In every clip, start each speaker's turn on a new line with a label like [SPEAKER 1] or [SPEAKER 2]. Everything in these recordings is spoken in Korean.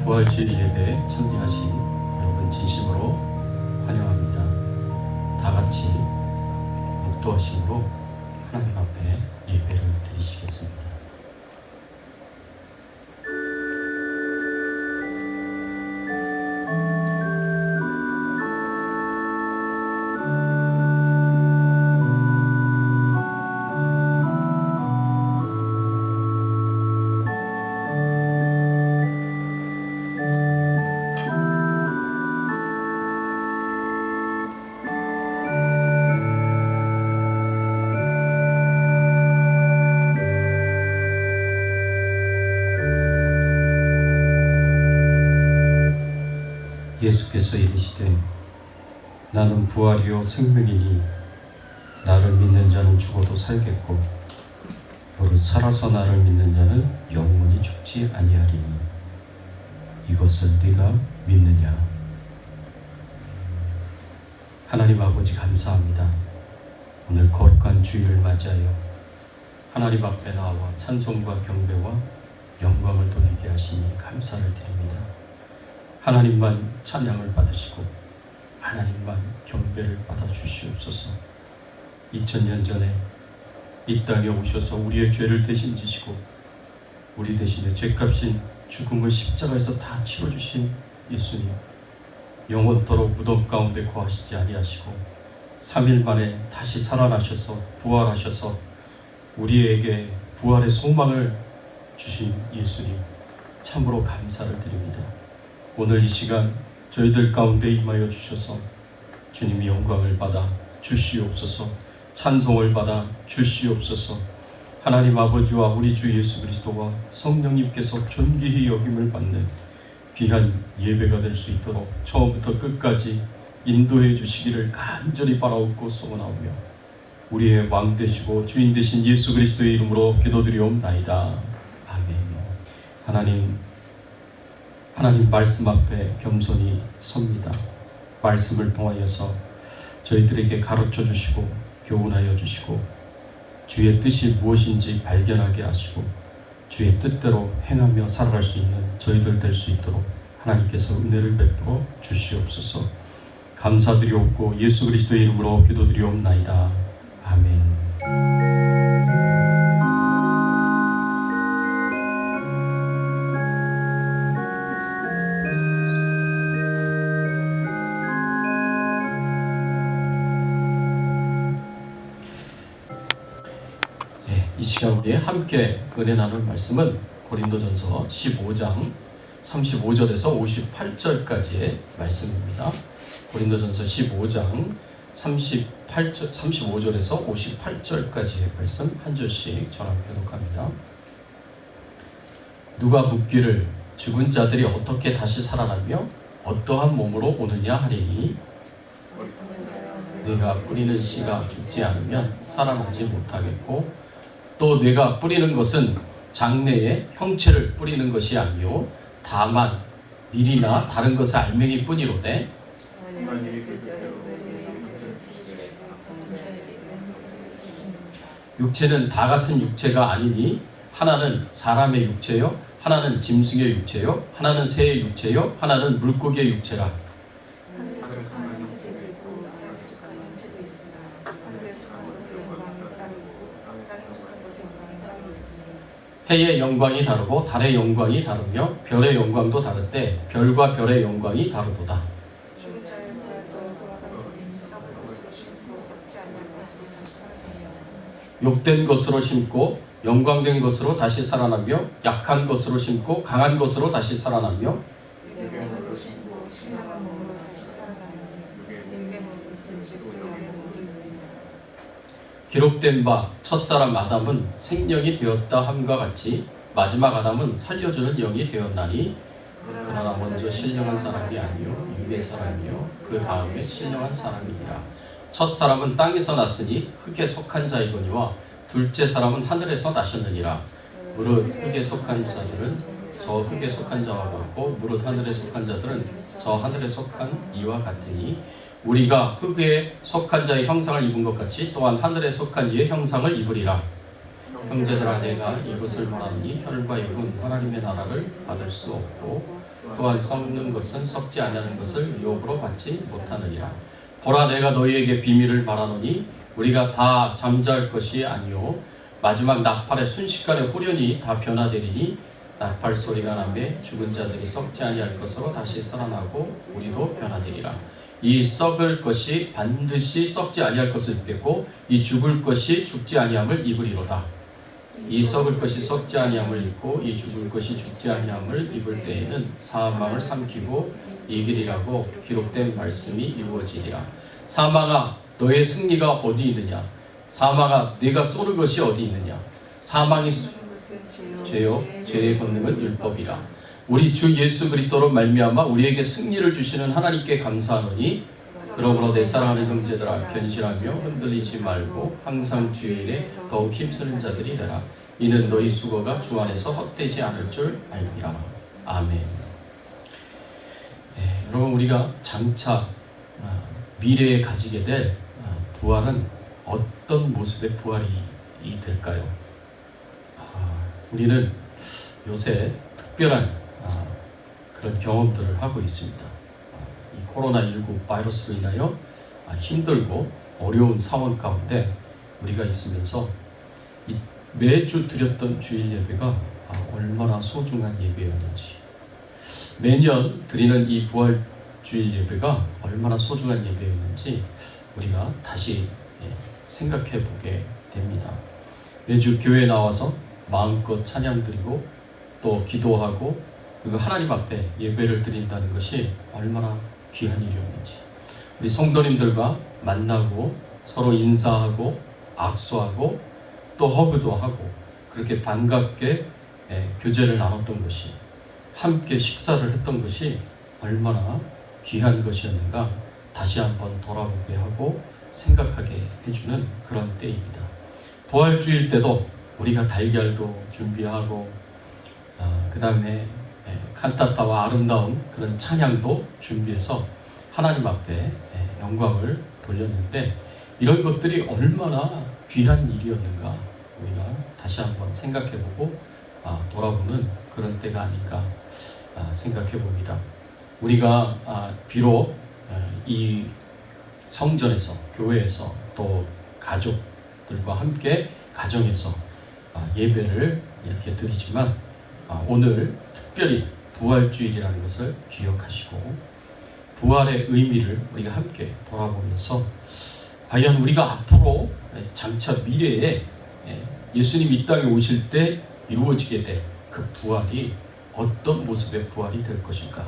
[SPEAKER 1] 부활주일 예배에 참여하신 여러분 진심으로 환영합니다. 다 같이 묵도하심으로 하나님 앞에 예배를 드리시겠습니다. 예수께서 이르시되 나는 부활이요 생명이니 나를 믿는 자는 죽어도 살겠고 무릇 살아서 나를 믿는 자는 영원히 죽지 아니하리니 이것을 네가 믿느냐. 하나님 아버지 감사합니다. 오늘 거룩한 주일을 맞이하여 하나님 앞에 나와 찬송과 경배와 영광을 돌리게 하시니 감사를 드립니다. 하나님만 찬양을 받으시고 하나님만 경배를 받아주시옵소서. 2000년 전에 이 땅에 오셔서 우리의 죄를 대신 지시고 우리 대신에 죄값인 죽음을 십자가에서 다 치러주신 예수님, 영원토록 무덤 가운데 거하시지 아니하시고 3일 만에 다시 살아나셔서 부활하셔서 우리에게 부활의 소망을 주신 예수님, 참으로 감사를 드립니다. 오늘 이 시간 저희들 가운데 임하여 주셔서 주님이 영광을 받아 주시옵소서. 찬송을 받아 주시옵소서. 하나님 아버지와 우리 주 예수 그리스도와 성령님께서 존귀히 여김을 받는 귀한 예배가 될 수 있도록 처음부터 끝까지 인도해 주시기를 간절히 바라옵고 소원하오며 우리의 왕 되시고 주인 되신 예수 그리스도의 이름으로 기도드리옵나이다. 아멘. 하나님 말씀 앞에 겸손히 섭니다. 말씀을 통하여서 저희들에게 가르쳐 주시고 교훈하여 주시고 주의 뜻이 무엇인지 발견하게 하시고 주의 뜻대로 행하며 살아갈 수 있는 저희들 될 수 있도록 하나님께서 은혜를 베풀어 주시옵소서. 감사드리옵고 예수 그리스도의 이름으로 기도드리옵나이다. 아멘. 이 시간 우리 함께 은혜 나눌 말씀은 고린도전서 15장 35절에서 58절까지의 말씀입니다. 고린도전서 15장 35절에서 58절까지의 말씀 한 절씩 전하 교독합니다. 누가 묻기를 죽은 자들이 어떻게 다시 살아나며 어떠한 몸으로 오느냐 하리니 네가 뿌리는 씨가 죽지 않으면 살아나지 못하겠고 또 내가 뿌리는 것은 장래의 형체를 뿌리는 것이 아니요 다만 밀이나 다른 것의 알맹이 뿐이로되 육체는 다 같은 육체가 아니니 하나는 사람의 육체요 하나는 짐승의 육체요 하나는 새의 육체요 하나는 물고기의 육체라. 해의 영광이 다르고 달의 영광이 다르며 별의 영광도 다르되 별과 별의 영광이 다르도다. 욕된 것으로 심고 영광된 것으로 다시 살아나며 약한 것으로 심고 강한 것으로 다시 살아나며 기록된 바 첫사람 아담은 생명이 되었다 함과 같이 마지막 아담은 살려주는 영이 되었나니 그러나 먼저 신령한 사람이 아니요 육의 사람이요 그 다음에 신령한 사람이니라. 첫사람은 땅에서 났으니 흙에 속한 자이거니와 둘째 사람은 하늘에서 나셨느니라. 무릇 흙에 속한 자들은 저 흙에 속한 자와 같고 무릇 하늘에 속한 자들은 저 하늘에 속한 이와 같으니 우리가 흙에 속한 자의 형상을 입은 것 같이 또한 하늘에 속한 이의 형상을 입으리라. 형제들아 내가 이것을 말하니 혈과 육은 하나님의 나라를 받을 수 없고 또한 썩는 것은 썩지 아니하는 것을 유업으로 받지 못하느니라. 보라, 내가 너희에게 비밀을 말하노니 우리가 다 잠잘 것이 아니요 마지막 나팔의 순식간에 후련히 다 변화되리니 나팔 소리가 나매 죽은 자들이 썩지 아니할 것으로 다시 살아나고 우리도 변화되리라. 이 썩을 것이 반드시 썩지 아니할 것을 입겠고 이 죽을 것이 죽지 아니함을 입으리로다. 이 썩을 것이 썩지 아니함을 입고 이 죽을 것이 죽지 아니함을 입을 때에는 사망을 삼키고 이기리라고 기록된 말씀이 이루어지리라. 사망아, 너의 승리가 어디 있느냐? 사망아, 네가 쏘는 것이 어디 있느냐? 사망이 죄요, 죄의 권능은 율법이라. 우리 주 예수 그리스도로 말미암아 우리에게 승리를 주시는 하나님께 감사하노니 그러므로 내 사랑하는 형제들아, 견실하며 흔들리지 말고 항상 주의 일에 더욱 힘쓰는 자들이 되라. 이는 너희 수고가 주 안에서 헛되지 않을 줄 알미라. 아멘. 여러분, 우리가 장차 미래에 가지게 될 부활은 어떤 모습의 부활이 될까요? 우리는 요새 특별한 그런 경험들을 하고 있습니다. 이 코로나19 바이러스로 인하여 힘들고 어려운 상황 가운데 우리가 있으면서 매주 드렸던 주일 예배가 얼마나 소중한 예배였는지, 매년 드리는 이 부활 주일 예배가 얼마나 소중한 예배였는지 우리가 다시 생각해 보게 됩니다. 매주 교회에 나와서 마음껏 찬양 드리고 또 기도하고 그리고 하나님 앞에 예배를 드린다는 것이 얼마나 귀한 일이었는지, 우리 성도님들과 만나고 서로 인사하고 악수하고 또 허그도 하고 그렇게 반갑게 교제를 나눴던 것이, 함께 식사를 했던 것이 얼마나 귀한 것이었는가 다시 한번 돌아보게 하고 생각하게 해주는 그런 때입니다. 부활주일 때도 우리가 달걀도 준비하고 그 다음에 칸타타와 아름다운 그런 찬양도 준비해서 하나님 앞에 영광을 돌렸는데, 이런 것들이 얼마나 귀한 일이었는가 우리가 다시 한번 생각해보고 돌아보는 그런 때가 아닌가 생각해 봅니다. 우리가 비록 이 성전에서, 교회에서 또 가족들과 함께 가정에서 예배를 이렇게 드리지만 오늘 특별히 부활주일이라는 것을 기억하시고 부활의 의미를 우리가 함께 돌아보면서 과연 우리가 앞으로 장차 미래에 예수님 이 땅에 오실 때 이루어지게 될 그 부활이 어떤 모습의 부활이 될 것인가,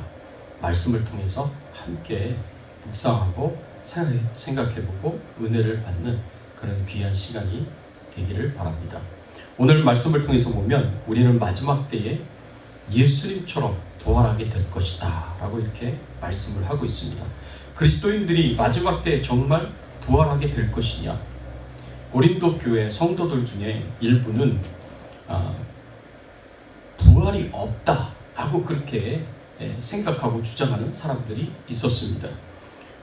[SPEAKER 1] 말씀을 통해서 함께 묵상하고 생각해보고 은혜를 받는 그런 귀한 시간이 되기를 바랍니다. 오늘 말씀을 통해서 보면 우리는 마지막 때에 예수님처럼 부활하게 될 것이다 라고 이렇게 말씀을 하고 있습니다. 그리스도인들이 마지막 때에 정말 부활하게 될 것이냐? 고린도 교회 성도들 중에 일부는 부활이 없다 하고 그렇게 생각하고 주장하는 사람들이 있었습니다.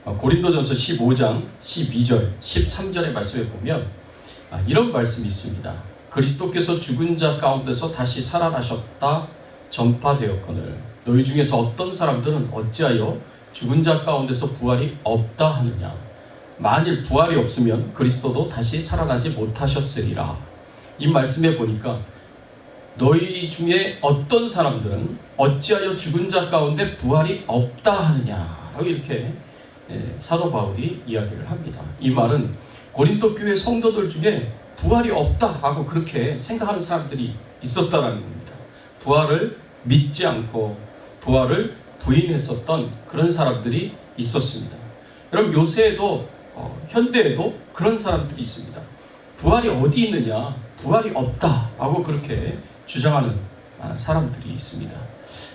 [SPEAKER 1] 고린도전서 15장 12절 13절의 말씀에 보면 이런 말씀이 있습니다. 그리스도께서 죽은 자 가운데서 다시 살아나셨다 전파되었거늘 너희 중에서 어떤 사람들은 어찌하여 죽은 자 가운데서 부활이 없다 하느냐? 만일 부활이 없으면 그리스도도 다시 살아나지 못하셨으리라. 이 말씀에 보니까 너희 중에 어떤 사람들은 어찌하여 죽은 자 가운데 부활이 없다 하느냐라고 이렇게 사도 바울이 이야기를 합니다. 이 말은 고린도 교회 성도들 중에 부활이 없다 하고 그렇게 생각하는 사람들이 있었다라는 겁니다. 부활을 믿지 않고 부활을 부인했었던 그런 사람들이 있었습니다. 여러분, 요새에도 현대에도 그런 사람들이 있습니다. 부활이 어디 있느냐, 부활이 없다 하고 그렇게 주장하는 사람들이 있습니다.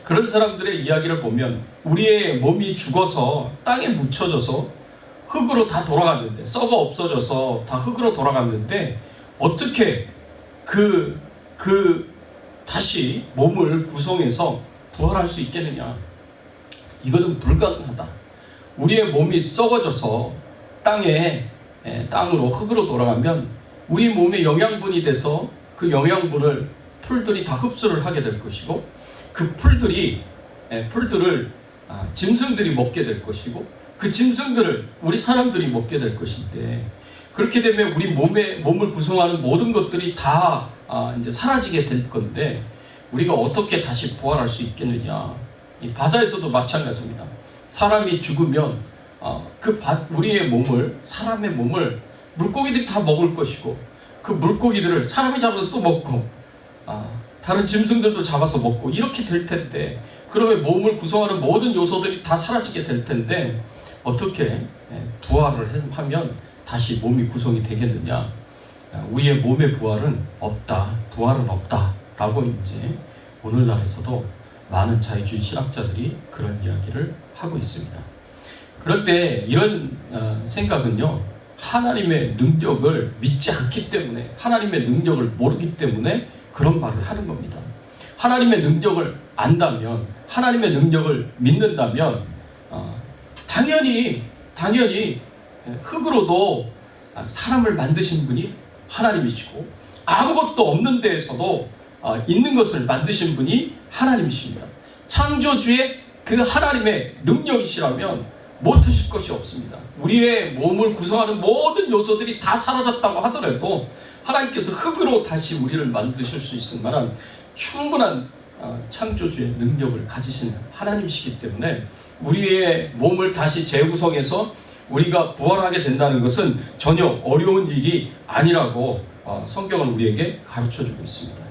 [SPEAKER 1] 그런 사람들의 이야기를 보면 우리의 몸이 죽어서 땅에 묻혀져서 흙으로 다 돌아갔는데, 썩어 없어져서 다 흙으로 돌아갔는데 어떻게 다시 몸을 구성해서 부활할 수 있겠느냐? 이것은 불가능하다. 우리의 몸이 썩어져서 땅으로 흙으로 돌아가면 우리 몸에 영양분이 돼서 그 영양분을 풀들이 다 흡수를 하게 될 것이고 그 풀들이 풀들을 짐승들이 먹게 될 것이고 그 짐승들을 우리 사람들이 먹게 될 것인데, 그렇게 되면 우리 몸을 구성하는 모든 것들이 다 이제 사라지게 될 건데 우리가 어떻게 다시 부활할 수 있겠느냐. 이 바다에서도 마찬가지입니다. 사람이 죽으면 우리의 몸을, 사람의 몸을 물고기들이 다 먹을 것이고 그 물고기들을 사람이 잡아서 또 먹고 다른 짐승들도 잡아서 먹고 이렇게 될 텐데, 그러면 몸을 구성하는 모든 요소들이 다 사라지게 될 텐데 어떻게 부활을 하면 다시 몸이 구성이 되겠느냐. 우리의 몸의 부활은 없다, 라고 이제 오늘날에서도 많은 자유주의 신학자들이 그런 이야기를 하고 있습니다. 그런데 이런 생각은요, 하나님의 능력을 믿지 않기 때문에, 하나님의 능력을 모르기 때문에 그런 말을 하는 겁니다. 하나님의 능력을 안다면, 하나님의 능력을 믿는다면 당연히 흙으로도 사람을 만드신 분이 하나님이시고 아무것도 없는 데에서도 있는 것을 만드신 분이 하나님이십니다. 창조주의 그 하나님의 능력이시라면 못하실 것이 없습니다. 우리의 몸을 구성하는 모든 요소들이 다 사라졌다고 하더라도 하나님께서 흙으로 다시 우리를 만드실 수 있을 만한 충분한 창조주의 능력을 가지신 하나님이시기 때문에 우리의 몸을 다시 재구성해서 우리가 부활하게 된다는 것은 전혀 어려운 일이 아니라고 성경은 우리에게 가르쳐주고 있습니다.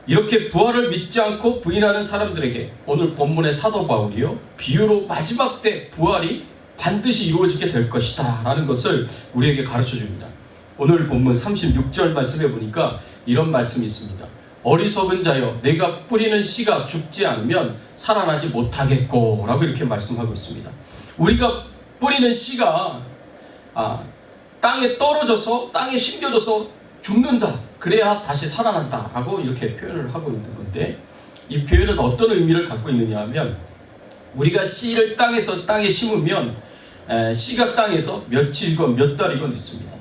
[SPEAKER 1] 이렇게 부활을 믿지 않고 부인하는 사람들에게 오늘 본문의 사도 바울이요, 비유로 마지막 때 부활이 반드시 이루어지게 될 것이다 라는 것을 우리에게 가르쳐줍니다. 오늘 본문 36절 말씀에 보니까 이런 말씀이 있습니다. 어리석은 자여, 내가 뿌리는 씨가 죽지 않으면 살아나지 못하겠고 라고 이렇게 말씀하고 있습니다. 우리가 뿌리는 씨가 땅에 떨어져서, 땅에 심겨져서 죽는다, 그래야 다시 살아난다 라고 이렇게 표현을 하고 있는 건데, 이 표현은 어떤 의미를 갖고 있느냐 하면, 우리가 씨를 땅에 심으면 씨가 땅에서 며칠이건 몇 달이건 있습니다.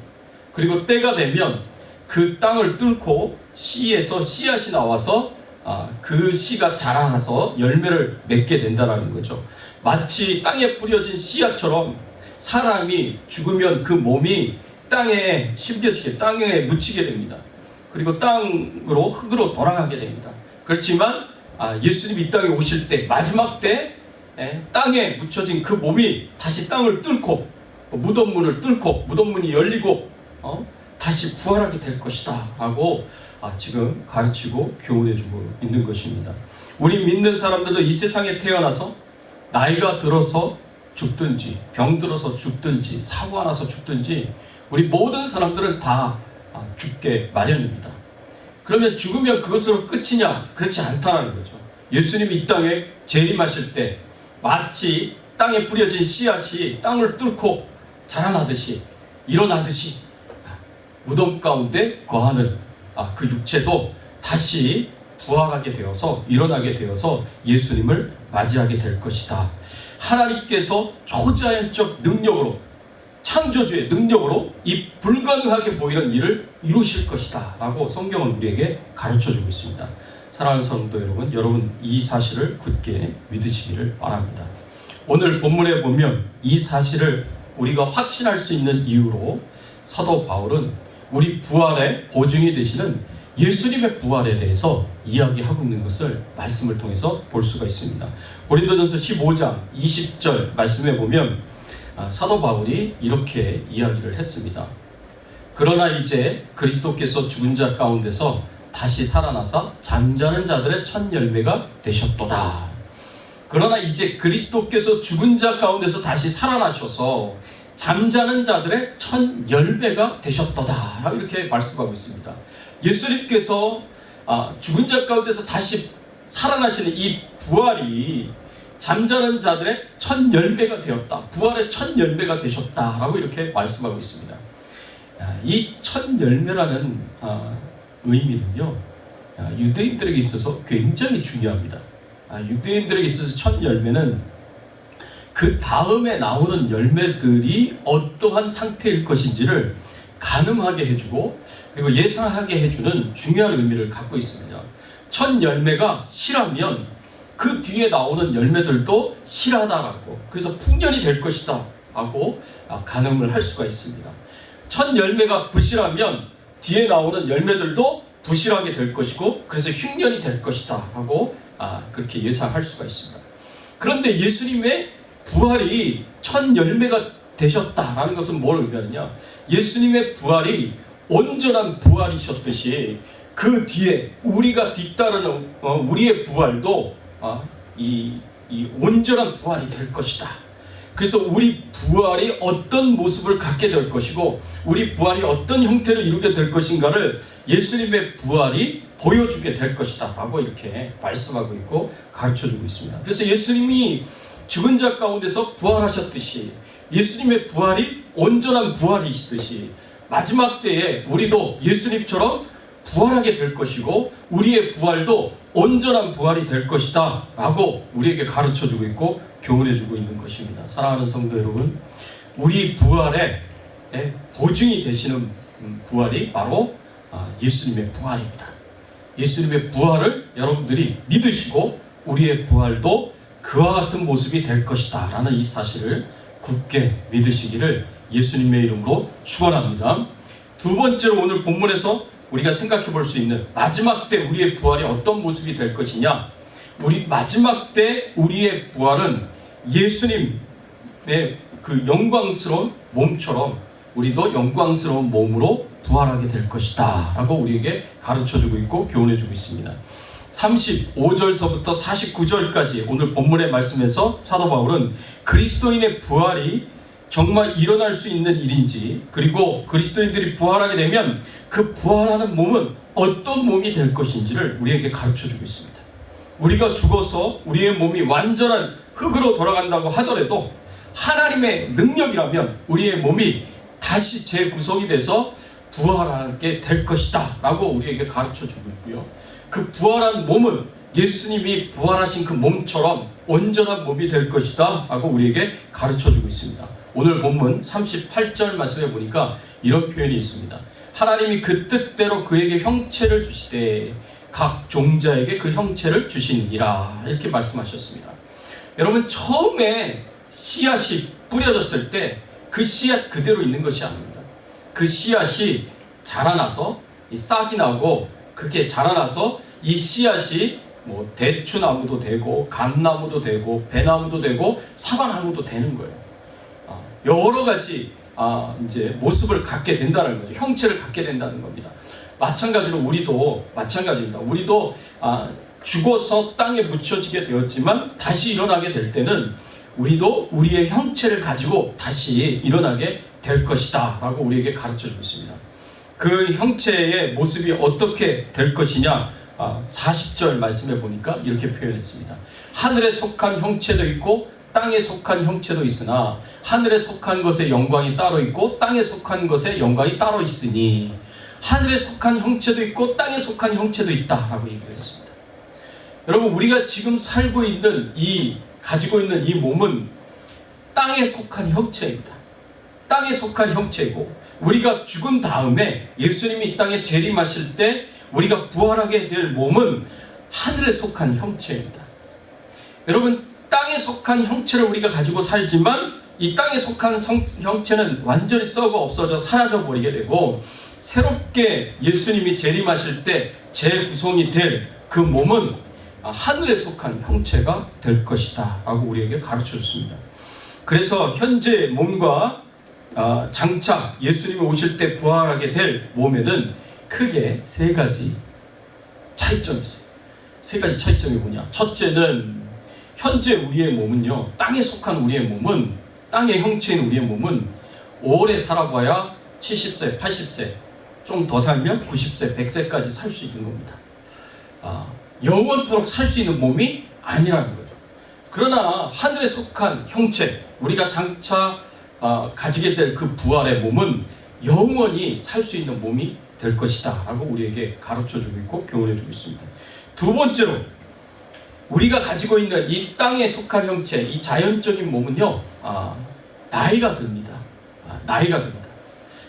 [SPEAKER 1] 그리고 때가 되면 그 땅을 뚫고 씨에서 씨앗이 나와서 그 씨가 자라서 열매를 맺게 된다는 거죠. 마치 땅에 뿌려진 씨앗처럼 사람이 죽으면 그 몸이 땅에 심겨지게, 땅에 묻히게 됩니다. 그리고 땅으로, 흙으로 돌아가게 됩니다. 그렇지만 예수님 이 땅에 오실 때, 마지막 때 땅에 묻혀진 그 몸이 다시 땅을 뚫고, 무덤문을 뚫고 무덤문이 열리고 다시 부활하게 될 것이다 라고 지금 가르치고 교훈해주고 있는 것입니다. 우리 믿는 사람들도 이 세상에 태어나서 나이가 들어서 죽든지, 병들어서 죽든지, 사고가 나서 죽든지, 우리 모든 사람들은 다 죽게 마련입니다. 그러면 죽으면 그것으로 끝이냐? 그렇지 않다는 거죠. 예수님이 이 땅에 재림하실 때 마치 땅에 뿌려진 씨앗이 땅을 뚫고 자라나듯이, 일어나듯이 무덤 가운데 거하는 그 육체도 다시 부활하게 되어서, 일어나게 되어서 예수님을 맞이하게 될 것이다. 하나님께서 초자연적 능력으로, 창조주의 능력으로 이 불가능하게 보이는 일을 이루실 것이다 라고 성경은 우리에게 가르쳐주고 있습니다. 사랑하는 성도 여러분 이 사실을 굳게 믿으시기를 바랍니다. 오늘 본문에 보면 이 사실을 우리가 확신할 수 있는 이유로 사도 바울은 우리 부활의 보증이 되시는 예수님의 부활에 대해서 이야기하고 있는 것을 말씀을 통해서 볼 수가 있습니다. 고린도전서 15장 20절 말씀에 보면 사도 바울이 이렇게 이야기를 했습니다. 그러나 이제 그리스도께서 죽은 자 가운데서 다시 살아나사 잠자는 자들의 첫 열매가 되셨도다. 그러나 이제 그리스도께서 죽은 자 가운데서 다시 살아나셔서 잠자는 자들의 첫 열매가 되셨도다 이렇게 말씀하고 있습니다. 예수님께서 죽은 자 가운데서 다시 살아나시는 이 부활이 잠자는 자들의 첫 열매가 되었다, 부활의 첫 열매가 되셨다라고 이렇게 말씀하고 있습니다. 이 첫 열매라는 의미는요, 유대인들에게 있어서 굉장히 중요합니다. 유대인들에게 있어서 첫 열매는 그 다음에 나오는 열매들이 어떠한 상태일 것인지를 가늠하게 해주고, 그리고 예상하게 해주는 중요한 의미를 갖고 있습니다. 첫 열매가 실하면 그 뒤에 나오는 열매들도 실하다라고, 그래서 풍년이 될 것이다 하고 가늠을 할 수가 있습니다. 첫 열매가 부실하면 뒤에 나오는 열매들도 부실하게 될 것이고, 그래서 흉년이 될 것이다 하고 그렇게 예상할 수가 있습니다. 그런데 예수님의 부활이 첫 열매가 되셨다라는 것은 뭘 의미하느냐? 예수님의 부활이 온전한 부활이셨듯이 그 뒤에 우리가 뒤따르는 우리의 부활도 이 온전한 부활이 될 것이다. 그래서 우리 부활이 어떤 모습을 갖게 될 것이고, 우리 부활이 어떤 형태를 이루게 될 것인가를 예수님의 부활이 보여주게 될 것이다 라고 이렇게 말씀하고 있고 가르쳐주고 있습니다. 그래서 예수님이 죽은 자 가운데서 부활하셨듯이, 예수님의 부활이 온전한 부활이시듯이 마지막 때에 우리도 예수님처럼 부활하게 될 것이고, 우리의 부활도 온전한 부활이 될 것이다 라고 우리에게 가르쳐주고 있고 교훈해주고 있는 것입니다. 사랑하는 성도 여러분, 우리 부활의 보증이 되시는 부활이 바로 예수님의 부활입니다. 예수님의 부활을 여러분들이 믿으시고 우리의 부활도 그와 같은 모습이 될 것이다 라는 이 사실을 굳게 믿으시기를 예수님의 이름으로 축원합니다. 두 번째로 오늘 본문에서 우리가 생각해 볼 수 있는 마지막 때 우리의 부활이 어떤 모습이 될 것이냐, 우리 마지막 때 우리의 부활은 예수님의 그 영광스러운 몸처럼 우리도 영광스러운 몸으로 부활하게 될 것이다 라고 우리에게 가르쳐주고 있고 교훈해주고 있습니다. 35절서부터 49절까지 오늘 본문의 말씀에서 사도 바울은 그리스도인의 부활이 정말 일어날 수 있는 일인지, 그리고 그리스도인들이 부활하게 되면 그 부활하는 몸은 어떤 몸이 될 것인지를 우리에게 가르쳐주고 있습니다. 우리가 죽어서 우리의 몸이 완전한 흙으로 돌아간다고 하더라도 하나님의 능력이라면 우리의 몸이 다시 재구성이 돼서 부활하게 될 것이다 라고 우리에게 가르쳐주고 있고요. 그 부활한 몸은 예수님이 부활하신 그 몸처럼 온전한 몸이 될 것이다 라고 우리에게 가르쳐주고 있습니다. 오늘 본문 38절 말씀에 보니까 이런 표현이 있습니다. 하나님이 그 뜻대로 그에게 형체를 주시되 각 종자에게 그 형체를 주시니라, 이렇게 말씀하셨습니다. 여러분, 처음에 씨앗이 뿌려졌을 때 그 씨앗 그대로 있는 것이 아닙니다. 그 씨앗이 자라나서 싹이 나고, 그게 자라나서 이 씨앗이 뭐 대추나무도 되고 감나무도 되고 배나무도 되고 사과나무도 되는 거예요. 여러 가지 이제 모습을 갖게 된다는 거죠. 형체를 갖게 된다는 겁니다. 마찬가지로 우리도 마찬가지입니다. 우리도 죽어서 땅에 묻혀지게 되었지만 다시 일어나게 될 때는 우리도 우리의 형체를 가지고 다시 일어나게 될 것이다 라고 우리에게 가르쳐주고 있습니다. 그 형체의 모습이 어떻게 될 것이냐, 40절 말씀해 보니까 이렇게 표현했습니다. 하늘에 속한 형체도 있고 땅에 속한 형체도 있으나 하늘에 속한 것의 영광이 따로 있고 땅에 속한 것의 영광이 따로 있으니 하늘에 속한 형체도 있고 땅에 속한 형체도 있다 라고 얘기했습니다. 여러분, 우리가 지금 살고 있는 가지고 있는 이 몸은 땅에 속한 형체입니다. 땅에 속한 형체이고, 우리가 죽은 다음에 예수님이 이 땅에 재림하실 때 우리가 부활하게 될 몸은 하늘에 속한 형체입니다. 여러분, 땅에 속한 형체를 우리가 가지고 살지만 이 땅에 속한 형체는 완전히 썩어 없어져 사라져 버리게 되고, 새롭게 예수님이 재림하실 때 재구성이 될 그 몸은 하늘에 속한 형체가 될 것이다 라고 우리에게 가르쳐 줬습니다. 그래서 현재 몸과 장차 예수님이 오실 때 부활하게 될 몸에는 크게 세 가지 차이점이 있어요. 세 가지 차이점이 뭐냐? 첫째는 현재 우리의 몸은요, 땅에 속한 우리의 몸은, 땅의 형체인 우리의 몸은 오래 살아봐야 70세, 80세, 좀 더 살면 90세, 100세까지 살 수 있는 겁니다. 영원토록 살 수 있는 몸이 아니라는 거죠. 그러나 하늘에 속한 형체, 우리가 장차 가지게 될 그 부활의 몸은 영원히 살 수 있는 몸이 될 것이다 라고 우리에게 가르쳐주고 있고 교훈해주고 있습니다. 두 번째로, 우리가 가지고 있는 이 땅에 속한 형체, 이 자연적인 몸은요, 나이가 듭니다. 나이가 듭니다.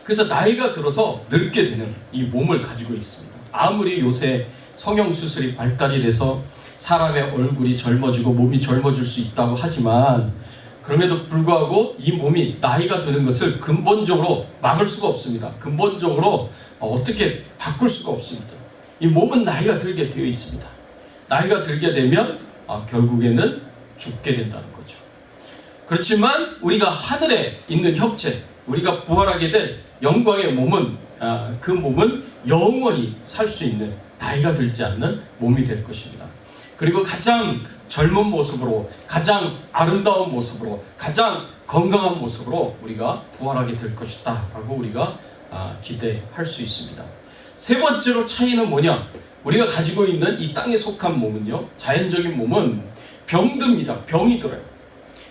[SPEAKER 1] 그래서 나이가 들어서 늙게 되는 이 몸을 가지고 있습니다. 아무리 요새 성형수술이 발달이 돼서 사람의 얼굴이 젊어지고 몸이 젊어질 수 있다고 하지만 그럼에도 불구하고 이 몸이 나이가 드는 것을 근본적으로 막을 수가 없습니다. 근본적으로 어떻게 바꿀 수가 없습니다. 이 몸은 나이가 들게 되어 있습니다. 나이가 들게 되면 결국에는 죽게 된다는 거죠. 그렇지만 우리가 하늘에 있는 형체, 우리가 부활하게 될 영광의 몸은 그 몸은 영원히 살 수 있는 나이가 들지 않는 몸이 될 것입니다. 그리고 가장 젊은 모습으로, 가장 아름다운 모습으로, 가장 건강한 모습으로 우리가 부활하게 될 것이다 라고 우리가 기대할 수 있습니다. 세 번째로 차이는 뭐냐? 우리가 가지고 있는 이 땅에 속한 몸은요, 자연적인 몸은 병듭니다. 병이 들어요.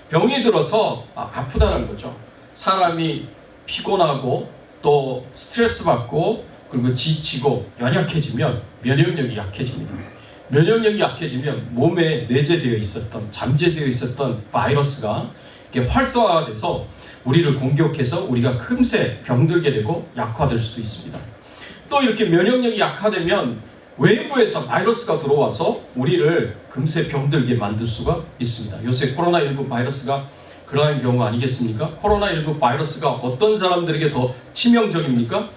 [SPEAKER 1] 병이 들어서 아프다는 거죠. 사람이 피곤하고 또 스트레스 받고 그리고 지치고 연약해지면 면역력이 약해집니다. 면역력이 약해지면 몸에 내재되어 있었던, 잠재되어 있었던 바이러스가 이렇게 활성화가 돼서 우리를 공격해서 우리가 금세 병들게 되고 약화될 수도 있습니다. 또 이렇게 면역력이 약화되면 외부에서 바이러스가 들어와서 우리를 금세 병들게 만들 수가 있습니다. 요새 코로나19 바이러스가 그러한 경우 아니겠습니까? 코로나19 바이러스가 어떤 사람들에게 더 치명적입니까?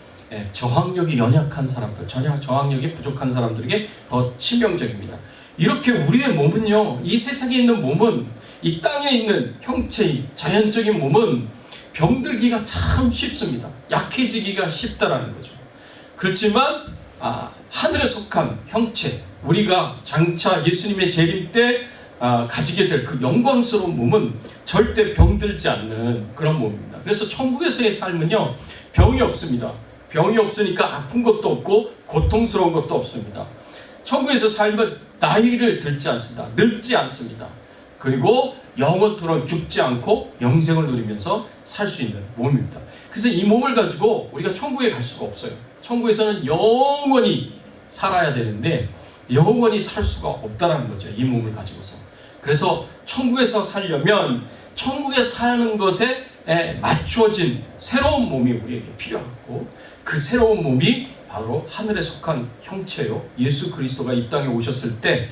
[SPEAKER 1] 저항력이 연약한 사람들, 저항력이 부족한 사람들에게 더 치명적입니다. 이렇게 우리의 몸은요, 이 세상에 있는 몸은, 이 땅에 있는 형체의 자연적인 몸은 병들기가 참 쉽습니다. 약해지기가 쉽다라는 거죠. 그렇지만 하늘에 속한 형체, 우리가 장차 예수님의 재림 때 가지게 될 그 영광스러운 몸은 절대 병들지 않는 그런 몸입니다. 그래서 천국에서의 삶은요, 병이 없습니다. 병이 없으니까 아픈 것도 없고 고통스러운 것도 없습니다. 천국에서 삶은 나이를 들지 않습니다. 늙지 않습니다. 그리고 영원토록 죽지 않고 영생을 누리면서 살 수 있는 몸입니다. 그래서 이 몸을 가지고 우리가 천국에 갈 수가 없어요. 천국에서는 영원히 살아야 되는데 영원히 살 수가 없다는 거죠. 이 몸을 가지고서. 그래서 천국에서 살려면 천국에 사는 것에 맞추어진 새로운 몸이 우리에게 필요하고, 그 새로운 몸이 바로 하늘에 속한 형체요, 예수 그리스도가 이 땅에 오셨을 때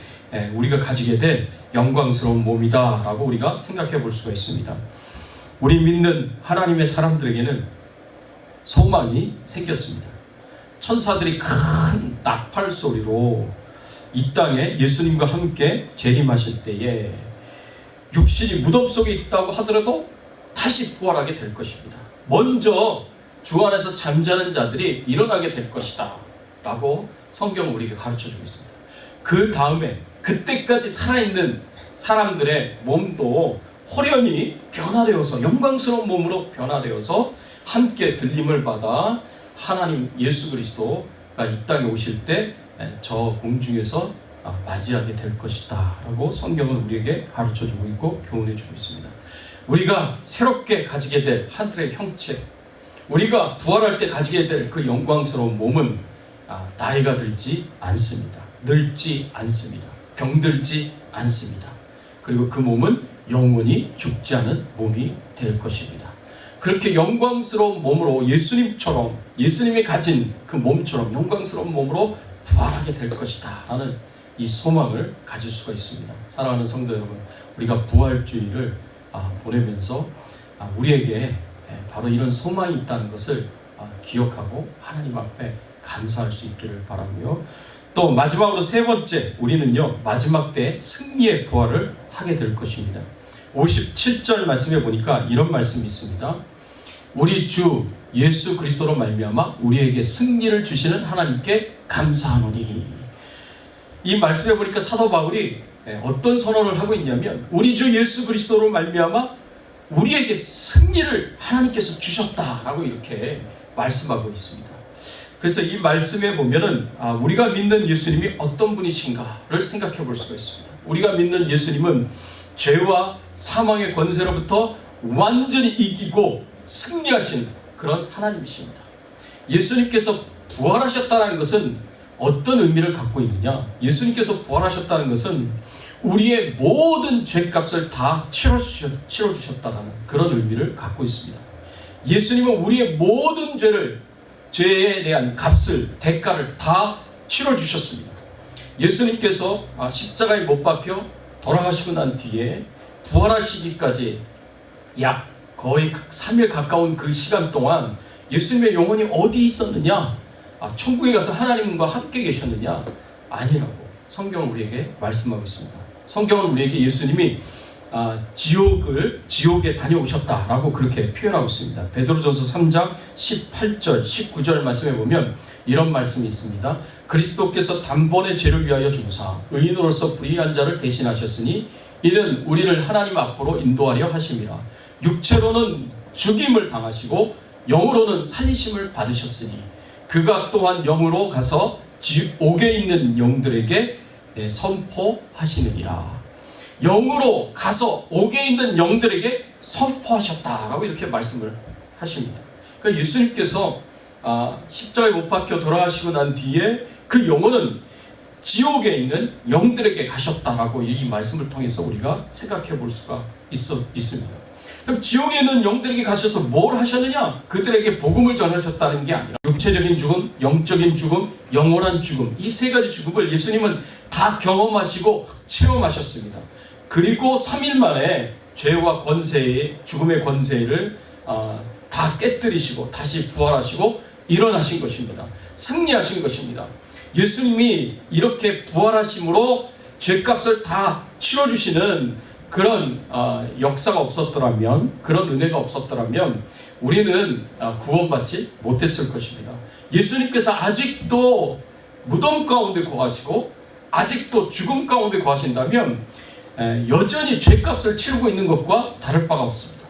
[SPEAKER 1] 우리가 가지게 될 영광스러운 몸이다 라고 우리가 생각해 볼 수가 있습니다. 우리 믿는 하나님의 사람들에게는 소망이 생겼습니다. 천사들이 큰 나팔 소리로 이 땅에 예수님과 함께 재림하실 때에 육신이 무덤 속에 있다고 하더라도 다시 부활하게 될 것입니다. 먼저 주 안에서 잠자는 자들이 일어나게 될 것이다 라고 성경은 우리에게 가르쳐주고 있습니다. 그 다음에 그때까지 살아있는 사람들의 몸도 호련히 변화되어서 영광스러운 몸으로 변화되어서 함께 들림을 받아 하나님 예수 그리스도가 이 땅에 오실 때 저 공중에서 맞이하게 될 것이다 라고 성경은 우리에게 가르쳐주고 있고 교훈해주고 있습니다. 우리가 새롭게 가지게 될 하늘의 형체, 우리가 부활할 때 가지게 될 그 영광스러운 몸은 나이가 들지 않습니다. 늙지 않습니다. 병들지 않습니다. 그리고 그 몸은 영원히 죽지 않은 몸이 될 것입니다. 그렇게 영광스러운 몸으로 예수님처럼, 예수님이 가진 그 몸처럼 영광스러운 몸으로 부활하게 될 것이다 라는 이 소망을 가질 수가 있습니다. 사랑하는 성도 여러분, 우리가 부활주의를 보내면서 우리에게 바로 이런 소망이 있다는 것을 기억하고 하나님 앞에 감사할 수 있기를 바라고요. 또 마지막으로 세 번째, 우리는요 마지막 때 승리의 부활을 하게 될 것입니다. 57절 말씀에 보니까 이런 말씀이 있습니다. 우리 주 예수 그리스도로 말미암아 우리에게 승리를 주시는 하나님께 감사하노니. 이 말씀에 보니까 사도 바울이 어떤 선언을 하고 있냐면, 우리 주 예수 그리스도로 말미암아 우리에게 승리를 하나님께서 주셨다라고 이렇게 말씀하고 있습니다. 그래서 이 말씀에 보면은 우리가 믿는 예수님이 어떤 분이신가를 생각해 볼 수가 있습니다. 우리가 믿는 예수님은 죄와 사망의 권세로부터 완전히 이기고 승리하신 그런 하나님이십니다. 예수님께서 부활하셨다는 것은 어떤 의미를 갖고 있느냐? 예수님께서 부활하셨다는 것은 우리의 모든 죄값을 다 치러주셨다는 그런 의미를 갖고 있습니다. 예수님은 우리의 모든 죄에 대한 값을, 대가를 다 치러주셨습니다. 예수님께서 십자가에 못 박혀 돌아가시고 난 뒤에 부활하시기까지 약 거의 3일 가까운 그 시간 동안 예수님의 영혼이 어디 있었느냐? 천국에 가서 하나님과 함께 계셨느냐? 아니라고 성경은 우리에게 말씀하고 있습니다. 성경은 우리에게 예수님이 지옥에 다녀오셨다라고 그렇게 표현하고 있습니다. 베드로전서 3장 18절 19절 말씀에 보면 이런 말씀이 있습니다. 그리스도께서 단번에 죄를 위하여 죽으사 의인으로서 불의한 자를 대신하셨으니 이는 우리를 하나님 앞으로 인도하려 하심이라. 육체로는 죽임을 당하시고 영으로는 살리심을 받으셨으니 그가 또한 영으로 가서 옥에 있는 영들에게 선포하시느니라. 영으로 가서 옥에 있는 영들에게 선포하셨다라고 이렇게 말씀을 하십니다. 그러니까 예수님께서 십자가에 못 박혀 돌아가시고 난 뒤에 그 영혼은 지옥에 있는 영들에게 가셨다라고 이 말씀을 통해서 우리가 생각해 볼 수가 있습니다. 그럼 지옥에 있는 영들에게 가셔서 뭘 하셨느냐? 그들에게 복음을 전하셨다는 게 아니라 육체적인 죽음, 영적인 죽음, 영원한 죽음, 이 세 가지 죽음을 예수님은 다 경험하시고 체험하셨습니다. 그리고 3일 만에 죄와 권세의 죽음의 권세를 다 깨뜨리시고 다시 부활하시고 일어나신 것입니다. 승리하신 것입니다. 예수님이 이렇게 부활하심으로 죄값을 다 치러주시는 그런 역사가 없었더라면, 그런 은혜가 없었더라면 우리는 구원받지 못했을 것입니다. 예수님께서 아직도 무덤 가운데 거하시고 아직도 죽음 가운데 거하신다면 여전히 죄값을 치르고 있는 것과 다를 바가 없습니다.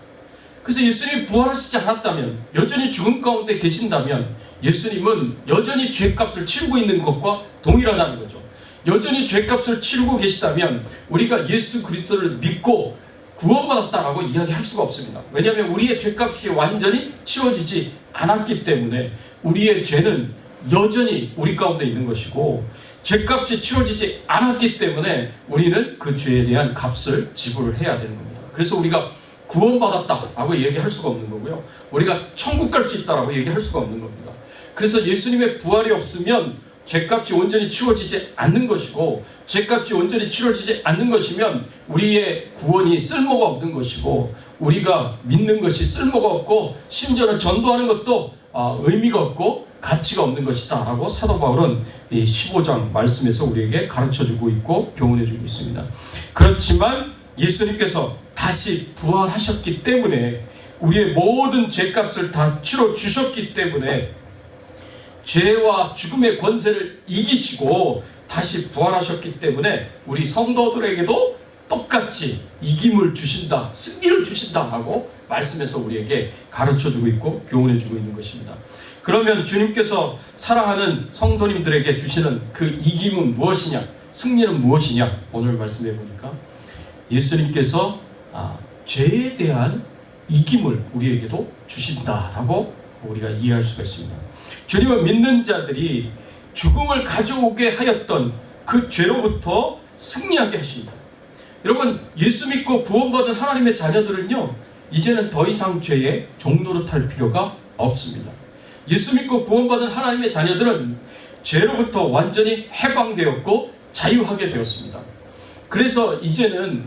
[SPEAKER 1] 그래서 예수님이 부활하시지 않았다면, 여전히 죽음 가운데 계신다면 예수님은 여전히 죄값을 치르고 있는 것과 동일하다는 거죠. 여전히 죄값을 치르고 계시다면 우리가 예수 그리스도를 믿고 구원받았다라고 이야기할 수가 없습니다. 왜냐하면 우리의 죄값이 완전히 치러지지 않았기 때문에 우리의 죄는 여전히 우리 가운데 있는 것이고, 죄값이 치러지지 않았기 때문에 우리는 그 죄에 대한 값을 지불을 해야 되는 겁니다. 그래서 우리가 구원받았다라고 얘기할 수가 없는 거고요. 우리가 천국 갈 수 있다라고 얘기할 수가 없는 겁니다. 그래서 예수님의 부활이 없으면 죄값이 온전히 치워지지 않는 것이고, 죄값이 온전히 치러지지 않는 것이면 우리의 구원이 쓸모가 없는 것이고, 우리가 믿는 것이 쓸모가 없고, 심지어는 전도하는 것도 의미가 없고 가치가 없는 것이다 라고 사도 바울은 이 15장 말씀에서 우리에게 가르쳐주고 있고 교훈해주고 있습니다. 그렇지만 예수님께서 다시 부활하셨기 때문에, 우리의 모든 죄값을 다 치러주셨기 때문에 죄와 죽음의 권세를 이기시고 다시 부활하셨기 때문에 우리 성도들에게도 똑같이 이김을 주신다, 승리를 주신다라고 말씀에서 우리에게 가르쳐주고 있고 교훈해주고 있는 것입니다. 그러면 주님께서 사랑하는 성도님들에게 주시는 그 이김은 무엇이냐, 승리는 무엇이냐, 오늘 말씀해 보니까 예수님께서 죄에 대한 이김을 우리에게도 주신다라고 우리가 이해할 수가 있습니다. 주님은 믿는 자들이 죽음을 가져오게 하였던 그 죄로부터 승리하게 하십니다. 여러분, 예수 믿고 구원받은 하나님의 자녀들은요, 이제는 더 이상 죄의 종노릇할 필요가 없습니다. 예수 믿고 구원받은 하나님의 자녀들은 죄로부터 완전히 해방되었고 자유하게 되었습니다. 그래서 이제는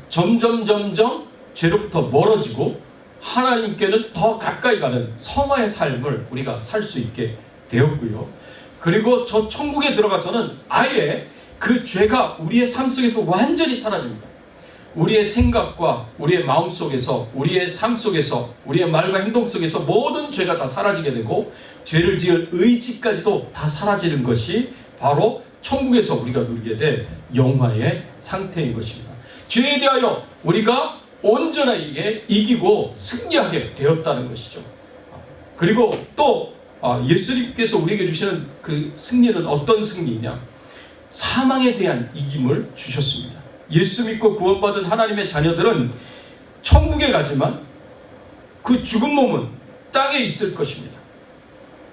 [SPEAKER 1] 점점 죄로부터 멀어지고 하나님께는 더 가까이 가는 성화의 삶을 우리가 살 수 있게 되었고요. 그리고 저 천국에 들어가서는 아예 그 죄가 우리의 삶 속에서 완전히 사라집니다. 우리의 생각과 우리의 마음 속에서, 우리의 삶 속에서, 우리의 말과 행동 속에서 모든 죄가 다 사라지게 되고, 죄를 지을 의지까지도 다 사라지는 것이 바로 천국에서 우리가 누리게 될 영화의 상태인 것입니다. 죄에 대하여 우리가 온전하게 이기고 승리하게 되었다는 것이죠. 그리고 또 예수님께서 우리에게 주시는 그 승리는 어떤 승리냐? 사망에 대한 이김을 주셨습니다. 예수 믿고 구원받은 하나님의 자녀들은 천국에 가지만 그 죽은 몸은 땅에 있을 것입니다.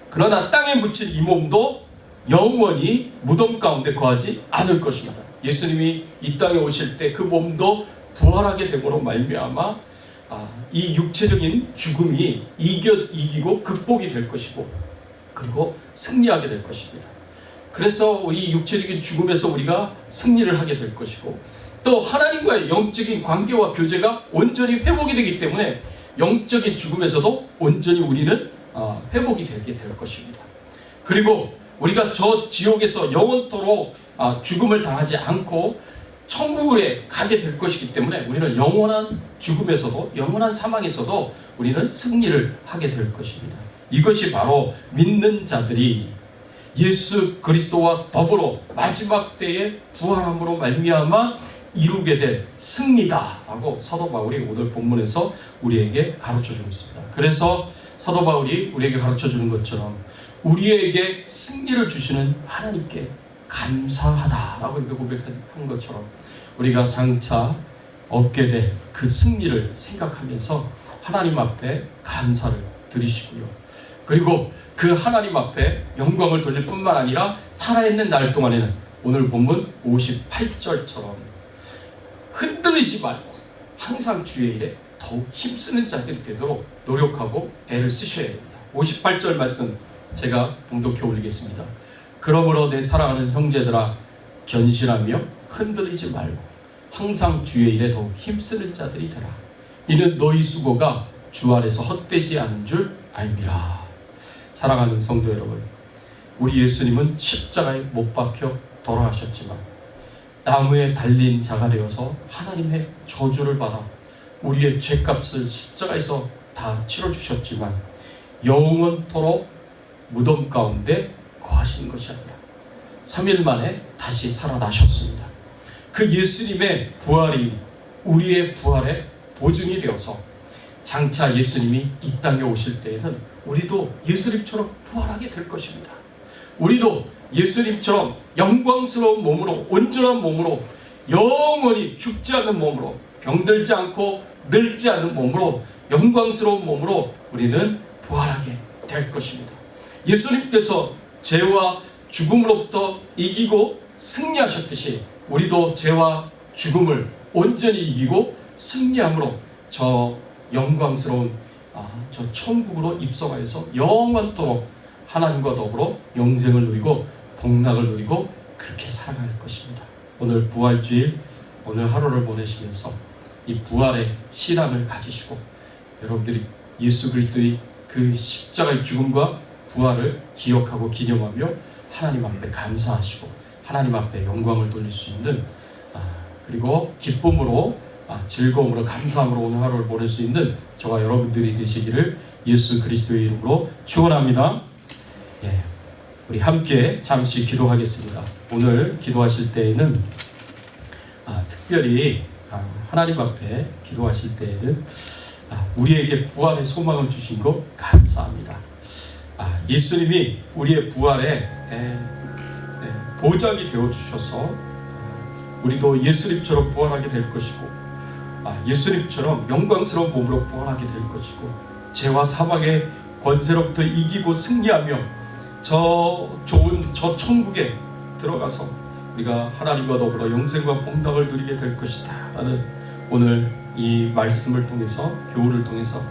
[SPEAKER 1] 그러나 땅에 묻힌 이 몸도 영원히 무덤 가운데 거하지 않을 것입니다. 예수님이 이 땅에 오실 때 그 몸도 부활하게 됨으로 말미암아 이 육체적인 죽음이 이기고 극복이 될 것이고, 그리고 승리하게 될 것입니다. 그래서 우리 육체적인 죽음에서 우리가 승리를 하게 될 것이고, 또 하나님과의 영적인 관계와 교제가 온전히 회복이 되기 때문에 영적인 죽음에서도 온전히 우리는 회복이 되게 될 것입니다. 그리고 우리가 저 지옥에서 영원토록 죽음을 당하지 않고 천국에 가게 될 것이기 때문에 우리는 영원한 죽음에서도, 영원한 사망에서도 우리는 승리를 하게 될 것입니다. 이것이 바로 믿는 자들이 예수 그리스도와 더불어 마지막 때에 부활함으로 말미암아 이루게 될 승리다라고 사도 바울이 오늘 본문에서 우리에게 가르쳐주고 있습니다. 그래서 사도 바울이 우리에게 가르쳐주는 것처럼 우리에게 승리를 주시는 하나님께 감사하다라고 이렇게 고백한 것처럼 우리가 장차 얻게 될 그 승리를 생각하면서 하나님 앞에 감사를 드리시고요. 그리고 그 하나님 앞에 영광을 돌릴 뿐만 아니라 살아있는 날 동안에는 오늘 본문 58절처럼 흔들리지 말고 항상 주의 일에 더욱 힘쓰는 자들이 되도록 노력하고 애를 쓰셔야 됩니다. 58절 말씀 제가 봉독해 올리겠습니다. 그러므로 내 사랑하는 형제들아, 견실하며 흔들리지 말고 항상 주의 일에 더욱 힘쓰는 자들이 되라. 이는 너희 수고가 주 안에서 헛되지 않은 줄 알미라. 사랑하는 성도 여러분, 우리 예수님은 십자가에 못 박혀 돌아가셨지만 나무에 달린 자가 되어서 하나님의 저주를 받아 우리의 죄값을 십자가에서 다 치러주셨지만 영원토록 무덤 가운데 거하시는 것이 아니라 3일 만에 다시 살아나셨습니다. 그 예수님의 부활이 우리의 부활의 보증이 되어서 장차 예수님이 이 땅에 오실 때에는 우리도 예수님처럼 부활하게 될 것입니다. 우리도 예수님처럼 영광스러운 몸으로, 온전한 몸으로, 영원히 죽지 않는 몸으로, 병들지 않고 늙지 않는 몸으로, 영광스러운 몸으로 우리는 부활하게 될 것입니다. 예수님께서 죄와 죽음으로부터 이기고 승리하셨듯이 우리도 죄와 죽음을 온전히 이기고 승리함으로 저 영광스러운 저 천국으로 입성하여서 영원토록 하나님과 더불어 영생을 누리고 복락을 누리고 그렇게 살아갈 것입니다. 오늘 부활주일, 오늘 하루를 보내시면서 이 부활의 신앙을 가지시고 여러분들이 예수 그리스도의 그 십자가의 죽음과 부활을 기억하고 기념하며 하나님 앞에 감사하시고 하나님 앞에 영광을 돌릴 수 있는 그리고 기쁨으로 즐거움으로 감사함으로 오늘 하루를 보낼 수 있는 저와 여러분들이 되시기를 예수 그리스도의 이름으로 축원합니다. 예, 우리 함께 잠시 기도하겠습니다. 오늘 기도하실 때에는 특별히 하나님 앞에 기도하실 때에는 우리에게 부활의 소망을 주신 것 감사합니다. 예수님이 우리의 부활의 보장이 되어 주셔서 우리도 예수님처럼 부활하게 될 것이고 예수님처럼 영광스러운 몸으로 부활하게 될 것이고 죄와 사망의 권세로부터 이기고 승리하며 저 좋은 저 천국에 들어가서 우리가 하나님과 더불어 영생과 복락을 누리게 될 것이다 라는 오늘 이 말씀을 통해서, 교훈을 통해서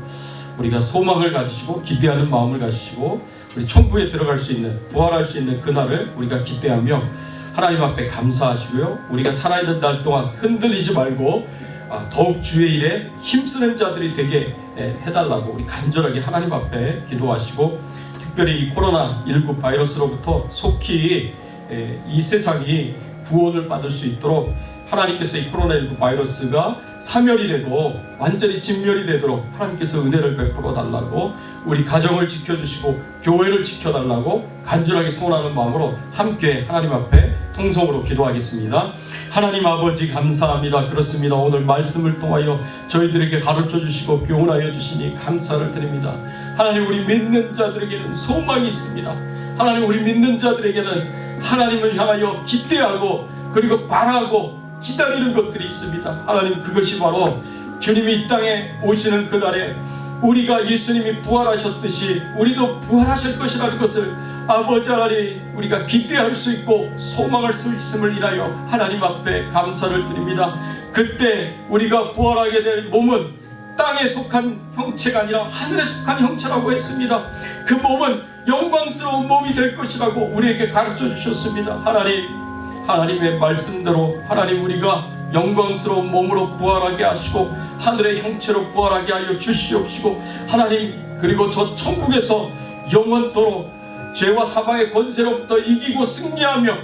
[SPEAKER 1] 우리가 소망을 가지시고 기대하는 마음을 가지시고 우리 천국에 들어갈 수 있는, 부활할 수 있는 그날을 우리가 기대하며 하나님 앞에 감사하시고요. 우리가 살아있는 날 동안 흔들리지 말고 더욱 주의 일에 힘쓰는 자들이 되게 해달라고 우리 간절하게 하나님 앞에 기도하시고, 특별히 이 코로나19 바이러스로부터 속히 이 세상이 구원을 받을 수 있도록 하나님께서 이 코로나19 바이러스가 사멸이 되고 완전히 진멸이 되도록 하나님께서 은혜를 베풀어 달라고, 우리 가정을 지켜주시고 교회를 지켜달라고 간절하게 소원하는 마음으로 함께 하나님 앞에 통성으로 기도하겠습니다. 하나님 아버지 감사합니다. 그렇습니다. 오늘 말씀을 통하여 저희들에게 가르쳐 주시고 교훈하여 주시니 감사를 드립니다. 하나님, 우리 믿는 자들에게는 소망이 있습니다. 하나님, 우리 믿는 자들에게는 하나님을 향하여 기대하고 그리고 바라고 기다리는 것들이 있습니다. 하나님, 그것이 바로 주님이 이 땅에 오시는 그날에 우리가 예수님이 부활하셨듯이 우리도 부활하실 것이라는 것을 아버지 하나님, 우리가 기대할 수 있고 소망할 수 있음을 인하여 하나님 앞에 감사를 드립니다. 그때 우리가 부활하게 될 몸은 땅에 속한 형체가 아니라 하늘에 속한 형체라고 했습니다. 그 몸은 영광스러운 몸이 될 것이라고 우리에게 가르쳐 주셨습니다. 하나님의 말씀대로 하나님 우리가 영광스러운 몸으로 부활하게 하시고 하늘의 형체로 부활하게 하여 주시옵시고 하나님, 그리고 저 천국에서 영원토록 죄와 사망의 권세로부터 이기고 승리하며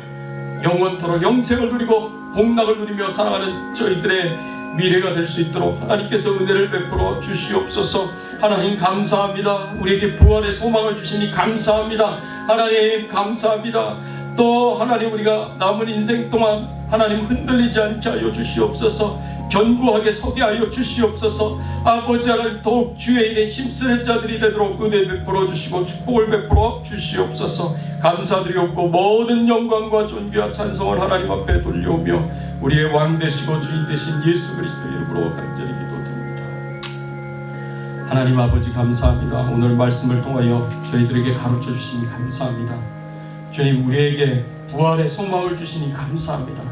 [SPEAKER 1] 영원토록 영생을 누리고 복락을 누리며 살아가는 저희들의 미래가 될 수 있도록 하나님께서 은혜를 베풀어 주시옵소서. 하나님 감사합니다. 우리에게 부활의 소망을 주시니 감사합니다. 하나님 감사합니다. 또 하나님, 우리가 남은 인생 동안 하나님 흔들리지 않게 하여 주시옵소서. 견고하게 서게 하여 주시옵소서. 아버지 하나님, 더욱 주의 일에 힘쓰는 자들이 되도록 은혜 베풀어 주시고 축복을 베풀어 주시옵소서. 감사드리옵고 모든 영광과 존귀와 찬송을 하나님 앞에 돌려오며 우리의 왕 되시고 주인 되신 예수 그리스도 이름으로 간절히 기도드립니다. 하나님 아버지 감사합니다. 오늘 말씀을 통하여 저희들에게 가르쳐 주시니 감사합니다. 주님, 우리에게 부활의 소망을 주시니 감사합니다.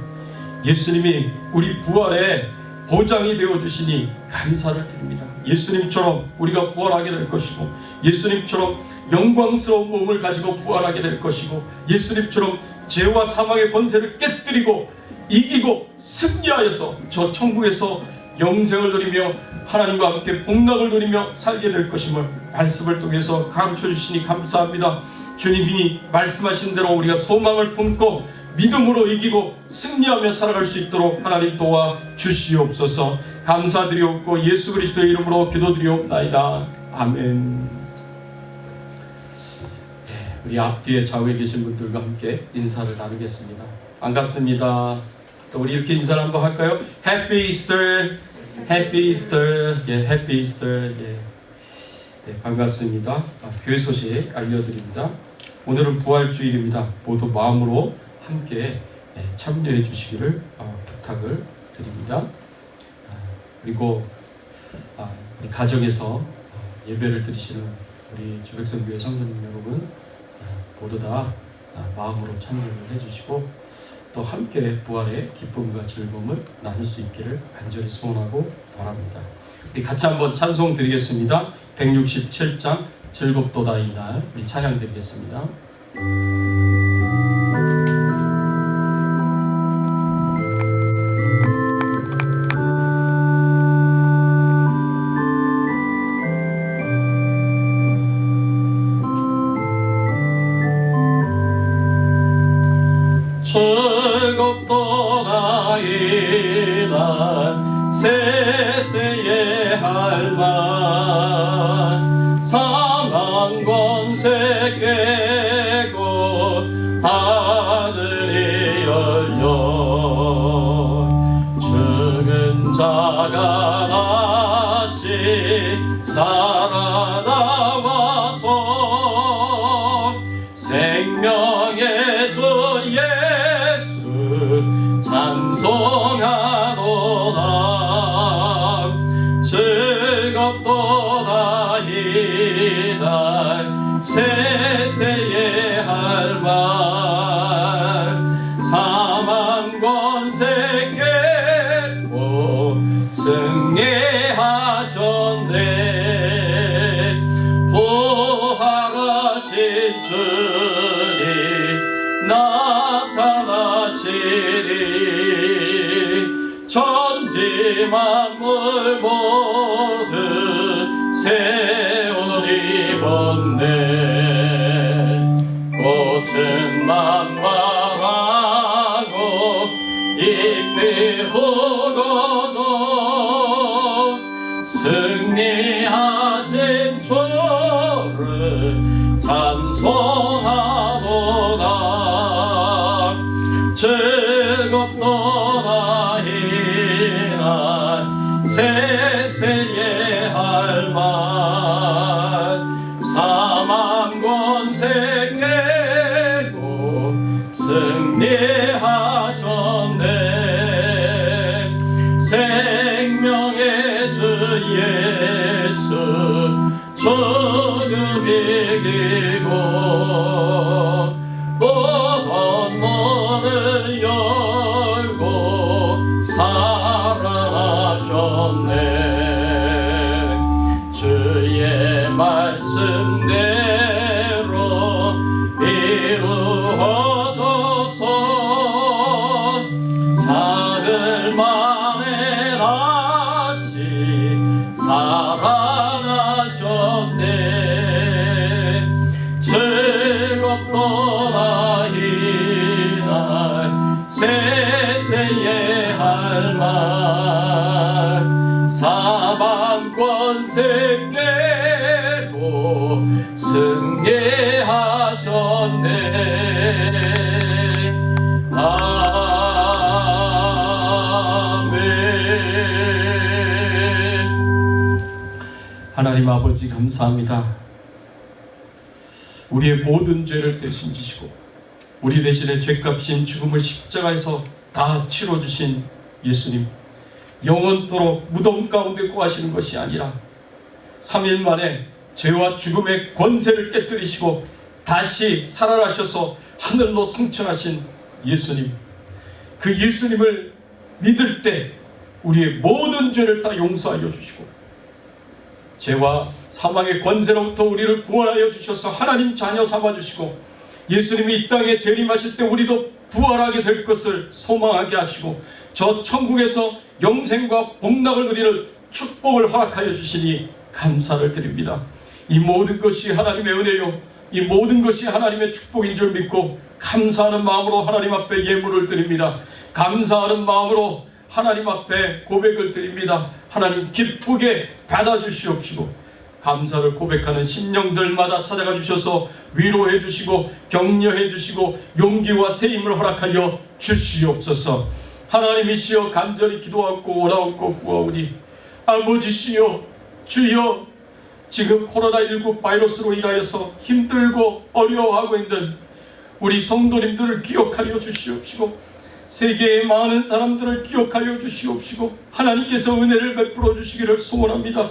[SPEAKER 1] 예수님이 우리 부활의 보장이 되어주시니 감사를 드립니다. 예수님처럼 우리가 부활하게 될 것이고, 예수님처럼 영광스러운 몸을 가지고 부활하게 될 것이고, 예수님처럼 죄와 사망의 권세를 깨뜨리고 이기고 승리하여서 저 천국에서 영생을 누리며 하나님과 함께 복락을 누리며 살게 될 것임을 말씀을 통해서 가르쳐 주시니 감사합니다. 주님이 말씀하신 대로 우리가 소망을 품고 믿음으로 이기고 승리하며 살아갈 수 있도록 하나님 도와 주시옵소서. 감사드리옵고 예수 그리스도의 이름으로 기도드리옵나이다. 아멘. 우리 앞뒤에 좌우에 계신 분들과 함께 인사를 나누겠습니다. 반갑습니다. 또 우리 이렇게 인사를 한번 할까요? Happy Easter, Happy Easter, Happy Easter. 반갑습니다. 교회 소식 알려드립니다. 오늘은 부활주일입니다. 모두 마음으로 함께 참여해 주시기를 부탁을 드립니다. 그리고 우리 가정에서 예배를 드리시는 우리 주백성교회 성도님 여러분 모두 다 마음으로 참여를 해주시고 또 함께 부활의 기쁨과 즐거움을 나눌 수 있기를 간절히 소원하고 바랍니다. 우리 같이 한번 찬송 드리겠습니다. 167장 즐겁도다 이날, 우리 찬양 드리겠습니다.
[SPEAKER 2] 즐겁도다 이날 세세의 할만 사망 권세 깨고 하늘이 열려 죽은 자가 다시 살아나와서 생명의 주 찬송하도다. 즐겁도다 이날 세세의 할만 사망 권세 깨고 승리하셨네. 부활하신 주님 나타나시리. 천지 만물 모두 새 옷 입었네. 꽃은 만발하고 잎이 후거져 승리하신 주를 찬송하도다. 즐겁도다 이날 세세의 할만 사망 권세 깨고 승리하셨네. 생명의 주 예수 죽음 이기고 모든 문을 전하이 날 세세에 할 말 사방 권세 깨고 승리하셨네. 아멘.
[SPEAKER 1] 하나님 아버지 감사합니다. 우리의 모든 죄를 대신 지시고 우리 대신에 죄값인 죽음을 십자가에서 다 치러주신 예수님, 영원토록 무덤 가운데 거하시는 것이 아니라 3일 만에 죄와 죽음의 권세를 깨뜨리시고 다시 살아나셔서 하늘로 승천하신 예수님, 그 예수님을 믿을 때 우리의 모든 죄를 다 용서하여 주시고 죄와 사망의 권세로부터 우리를 구원하여 주셔서 하나님 자녀 삼아주시고 예수님이 이 땅에 재림하실 때 우리도 부활하게 될 것을 소망하게 하시고 저 천국에서 영생과 복락을 누리는 축복을 허락하여 주시니 감사를 드립니다. 이 모든 것이 하나님의 은혜요, 이 모든 것이 하나님의 축복인 줄 믿고 감사하는 마음으로 하나님 앞에 예물을 드립니다. 감사하는 마음으로 하나님 앞에 고백을 드립니다. 하나님 기쁘게 받아주시옵시고 감사를 고백하는 심령들마다 찾아가 주셔서 위로해 주시고 격려해 주시고 용기와 세임을 허락하여 주시옵소서. 하나님이시여 간절히 기도하고 원하옵고 구하오니 아버지시여 주여, 지금 코로나19 바이러스로 인하여서 힘들고 어려워하고 있는 우리 성도님들을 기억하여 주시옵시고 세계의 많은 사람들을 기억하여 주시옵시고 하나님께서 은혜를 베풀어 주시기를 소원합니다.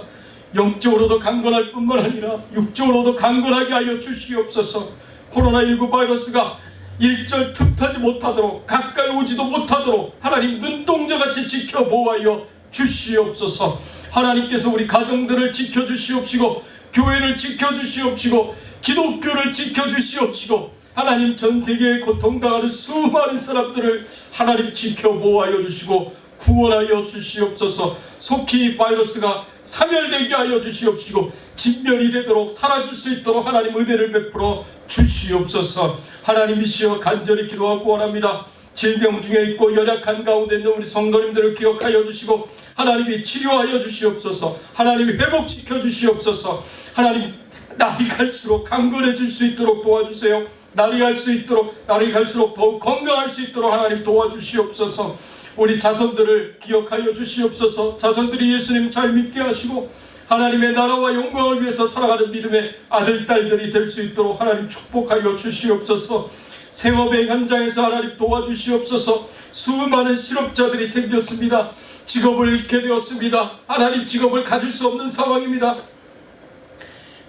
[SPEAKER 1] 영적으로도 강건할 뿐만 아니라 육적으로도 강건하게 하여 주시옵소서. 코로나19 바이러스가 일절 틈타지 못하도록 가까이 오지도 못하도록 하나님 눈동자같이 지켜보아여 주시옵소서. 하나님께서 우리 가정들을 지켜주시옵시고 교회를 지켜주시옵시고 기독교를 지켜주시옵시고 하나님 전세계에 고통당하는 수많은 사람들을 하나님 지켜보아여 주시고 구원하여 주시옵소서. 속히 이 바이러스가 사멸되게 하여 주시옵시고 진멸이 되도록 사라질 수 있도록 하나님 은혜를 베풀어 주시옵소서. 하나님이시여 간절히 기도하고 원합니다. 질병 중에 있고 연약한 가운데 있는 우리 성도님들을 기억하여 주시고 하나님이 치료하여 주시옵소서. 하나님이 회복시켜 주시옵소서. 하나님 날이 갈수록 강건해질 수 있도록 도와주세요. 날이 갈수록 더욱 건강할 수 있도록 하나님 도와주시옵소서. 우리 자손들을 기억하여 주시옵소서. 자손들이 예수님 잘 믿게 하시고 하나님의 나라와 영광을 위해서 살아가는 믿음의 아들 딸들이 될 수 있도록 하나님 축복하여 주시옵소서. 생업의 현장에서 하나님 도와주시옵소서. 수많은 실업자들이 생겼습니다. 직업을 잃게 되었습니다. 하나님 직업을 가질 수 없는 상황입니다.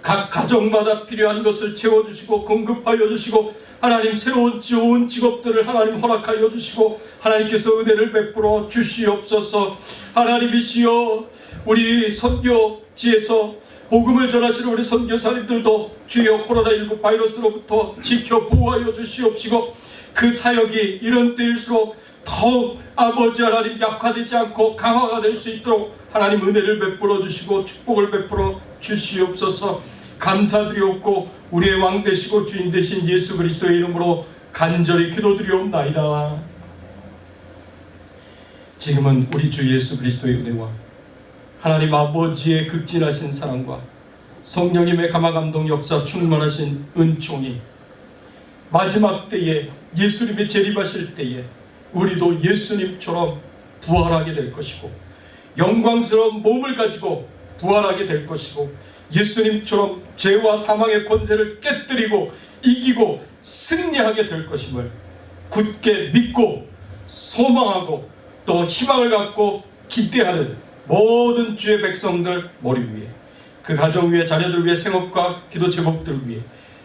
[SPEAKER 1] 각 가정마다 필요한 것을 채워주시고 공급하여 주시고 하나님 새로운 좋은 직업들을 하나님 허락하여 주시고 하나님께서 은혜를 베풀어 주시옵소서. 하나님이시여 우리 선교지에서 복음을 전하시는 우리 선교사님들도 주여 코로나19 바이러스로부터 지켜 보호하여 주시옵시고 그 사역이 이런 때일수록 더욱 아버지 하나님 약화되지 않고 강화가 될 수 있도록 하나님 은혜를 베풀어 주시고 축복을 베풀어 주시옵소서. 감사드리옵고 우리의 왕 되시고 주인 되신 예수 그리스도의 이름으로 간절히 기도드리옵나이다. 지금은 우리 주 예수 그리스도의 은혜와 하나님 아버지의 극진하신 사랑과 성령님의 감화감동 역사 충만하신 은총이 마지막 때에 예수님이 재림하실 때에 우리도 예수님처럼 부활하게 될 것이고 영광스러운 몸을 가지고 부활하게 될 것이고 예수님처럼 죄와 사망의 권세를 깨뜨리고 이기고 승리하게 될 것임을 굳게 믿고 소망하고 또 희망을 갖고 기대하는 모든 주의 백성들 머리 위에 그 가정 위에 자녀들 위에 생업과 기도 제목들 위에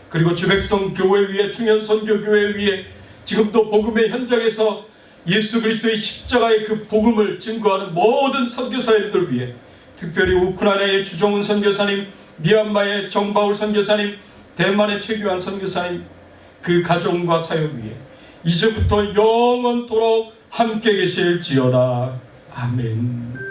[SPEAKER 1] 그리고 주 백성 교회 위에 중현 선교 교회 위에 지금도 복음의 현장에서 예수 그리스도의 십자가의 그 복음을 증거하는 모든 선교사님들 위해 특별히 우크라이나의 주정훈 선교사님, 미얀마의 정바울 선교사님, 대만의 최규환 선교사님 그 가정과 사역 위에 이제부터 영원토록 함께 계실지어다. 아멘.